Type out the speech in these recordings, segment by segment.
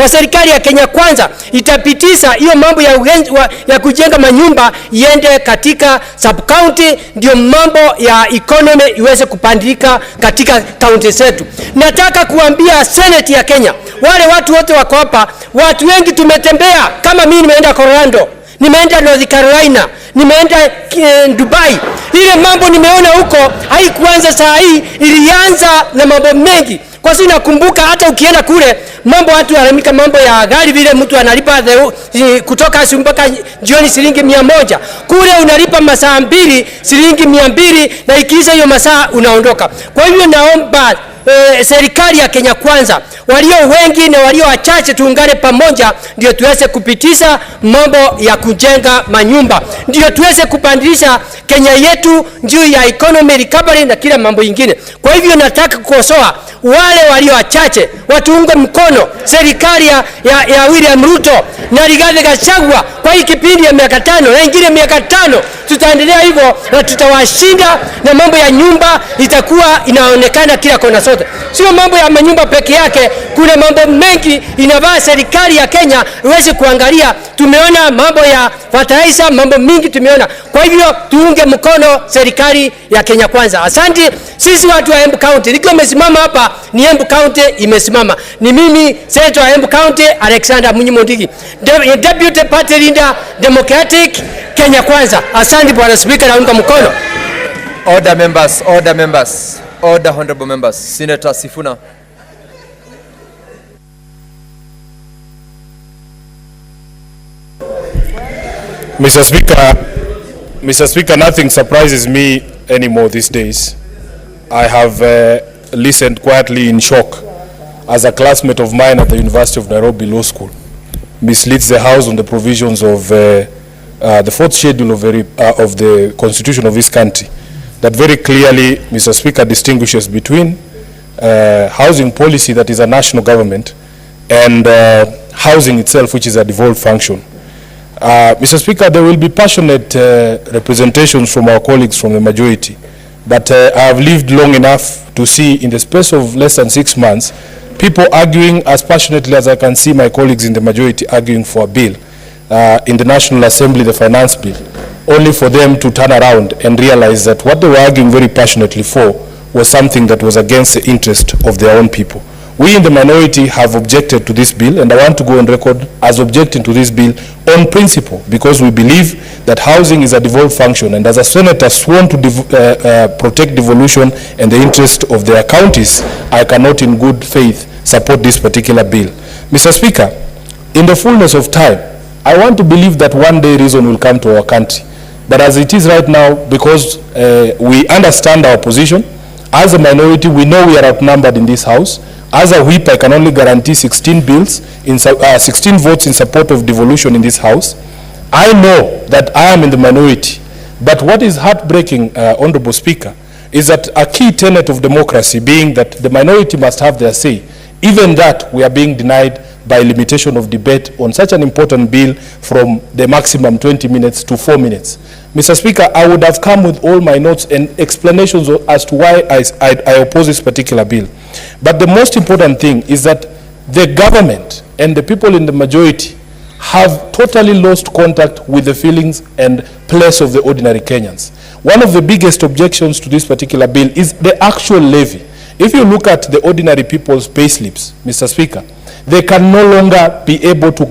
kwa serikali ya Kenya Kwanza itapitisha hiyo mambo ya kujenga manyumba iende katika sub county, ndio mambo ya economy iweze kupandika katika county zetu. Nataka kuambia Senate ya Kenya, wale watu wote wako hapa, watu wengi tumetembea, kama mimi nimeenda Colorado, nimeenda North Carolina, nimeenda Dubai. Ile mambo nimeona huko haikuanza saa hii, ilianza na mambo mengi. Kwa sababu nakumbuka hata ukienda kule mambo watu wanalamika mambo ya gari, vile mtu analipa kutoka asubuhi mpaka jioni shilingi 100. Kule unalipa masaa 2 shilingi 200, na ikiisha hiyo masaa unaondoka. Kwa hivyo naomba serikali ya Kenya Kwanza, walio wengi na walio wachache, tuungane pamoja ndio tuweze kupitisha mambo ya kujenga manyumba, ndio tuweze kupandisha Kenya yetu juu ya economy recovery na kila mambo ingine. Kwa hivyo nataka kukosoa wale walio wachache, watuunge mkono serikali ya William Ruto na Rigathi Gachagua kwa hii kipindi ya miaka 5 na ingine miaka 5. Tutaendelea hivyo na tutawashinda, na mambo ya nyumba itakuwa inaonekana kila kona sote. Sio mambo ya manyumba peke yake, kuna mambo mengi inavaa serikali ya Kenya iweze kuangalia. Tumeona mambo ya fertilizer, mambo mingi tumeona. Kwa hivyo tuunge mkono serikali ya Kenya Kwanza. Asante. Sisi watu wa Embu County, nikiwa nimesimama hapa ni Embu County imesimama. Ni mimi Senator wa Embu County Alexander Munyimondigi, Deputy Party Leader Democratic Kenya Kwanza. Asante Bwana Speaker, naunga mkono. Order members, order members, order honorable members. Senator Sifuna. Mr. Speaker, nothing surprises me anymore these days. I have listened quietly in shock as a classmate of mine at the University of Nairobi Law School misleads the House on the provisions of the 4th schedule of the Constitution of this country, that very clearly, Mr. Speaker, distinguishes between housing policy, that is a national government, and housing itself, which is a devolved function. Mr. Speaker, there will be passionate representations from our colleagues from the majority, but I have lived long enough to see, in the space of less than 6 months, people arguing as passionately as I can see my colleagues in the majority arguing for a bill in the National Assembly, the finance bill, only for them to turn around and realize that what they were arguing very passionately for was something that was against the interest of their own people. We in the minority have objected to this bill, and I want to go on record as objecting to this bill on principle, because we believe that housing is a devolved function, and as a senator sworn to protect devolution and the interest of their counties, I cannot in good faith support this particular bill. Mr. Speaker, in the fullness of time, I want to believe that one day reason will come to our country. But as it is right now, because we understand our position, as a minority, we know we are outnumbered in this house. As a whip, I can only guarantee 16 votes in support of devolution in this house. I know that I am in the minority, but what is heartbreaking, Honorable Speaker, is that a key tenet of democracy being that the minority must have their say, even that we are being denied by limitation of debate on such an important bill from the maximum 20 minutes to 4 minutes. Mr. Speaker, I would have come with all my notes and explanations as to why I oppose this particular bill. But the most important thing is that the government and the people in the majority have totally lost contact with the feelings and place of the ordinary Kenyans. One of the biggest objections to this particular bill is the actual levy. If you look at the ordinary people's pay slips, Mr. Speaker, they can no longer be able to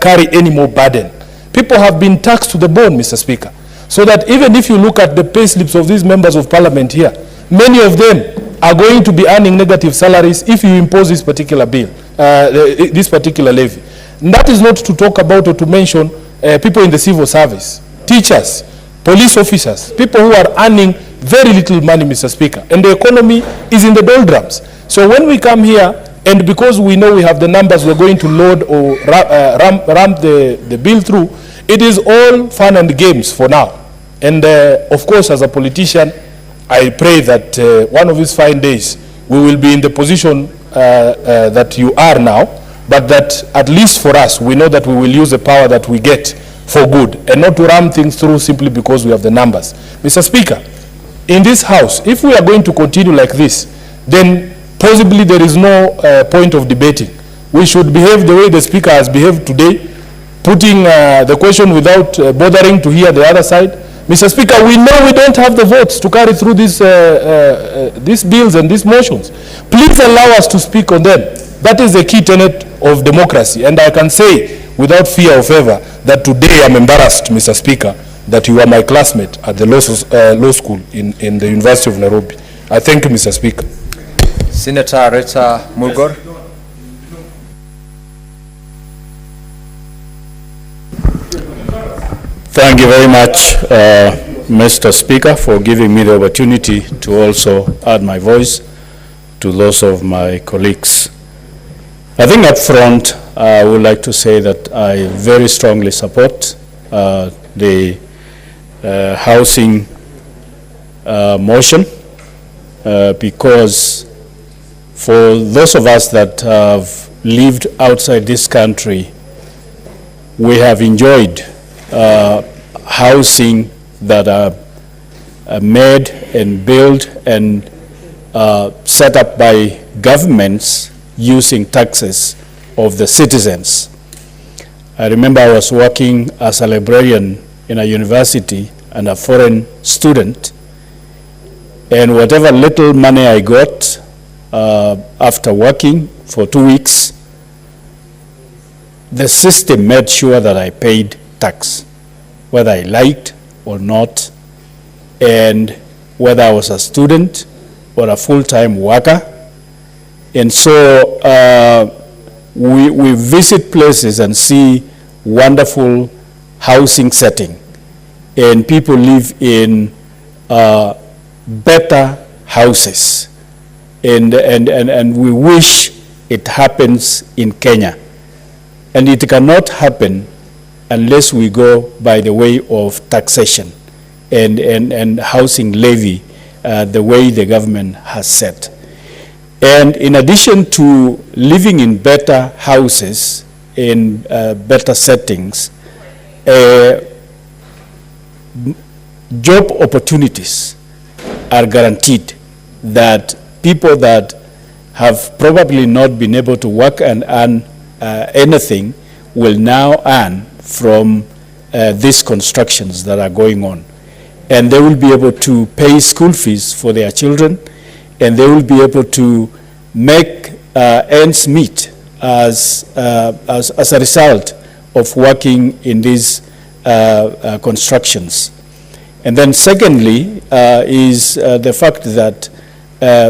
carry any more burden. People have been taxed to the bone, Mr. Speaker, so that even if you look at the pay slips of these members of parliament here, many of them are going to be earning negative salaries if you impose this particular bill, this particular levy. And that is not to talk about or to mention people in the civil service, teachers, police officers, people who are earning very little money, Mr. Speaker, and the economy is in the doldrums. So when we come here, and because we know we have the numbers we're going to load or ramp the bill through, it is all fun and games for now. And of course, as a politician, I pray that one of these fine days we will be in the position that you are now, but that at least for us, we know that we will use the power that we get for good and not to ram things through simply because we have the numbers. Mr. Speaker, in this house, if we are going to continue like this, then possibly there is no point of debating. We should behave the way the Speaker has behaved today, putting the question without bothering to hear the other side. Mr. Speaker, we know we don't have the votes to carry through these bills and these motions. Please allow us to speak on them. That is the key tenet of democracy. And I can say, without fear of ever, that today I'm embarrassed, Mr. Speaker, that you are my classmate at the law school in the University of Nairobi. I thank you, Mr. Speaker. Senator Rita Mulgor. Thank you very much, Mr. Speaker, for giving me the opportunity to also add my voice to those of my colleagues. I think up front, I would like to say that I very strongly support the housing motion because for those of us that have lived outside this country, we have enjoyed housing that are made and built and set up by governments using taxes of the citizens. I remember I was working as a librarian in a university and a foreign student, and whatever little money I got after working for 2 weeks, the system made sure that I paid tax, whether I liked or not, and whether I was a student or a full-time worker. And so we visit places and see wonderful housing setting, and people live in better houses, and we wish it happens in Kenya. And it cannot happen unless we go by the way of taxation and housing levy, the way the government has set. And in addition to living in better houses, in better settings, job opportunities are guaranteed, that people that have probably not been able to work and earn anything will now earn from these constructions that are going on. And they will be able to pay school fees for their children, and they will be able to make ends meet as a result of working in these constructions. And then secondly is the fact that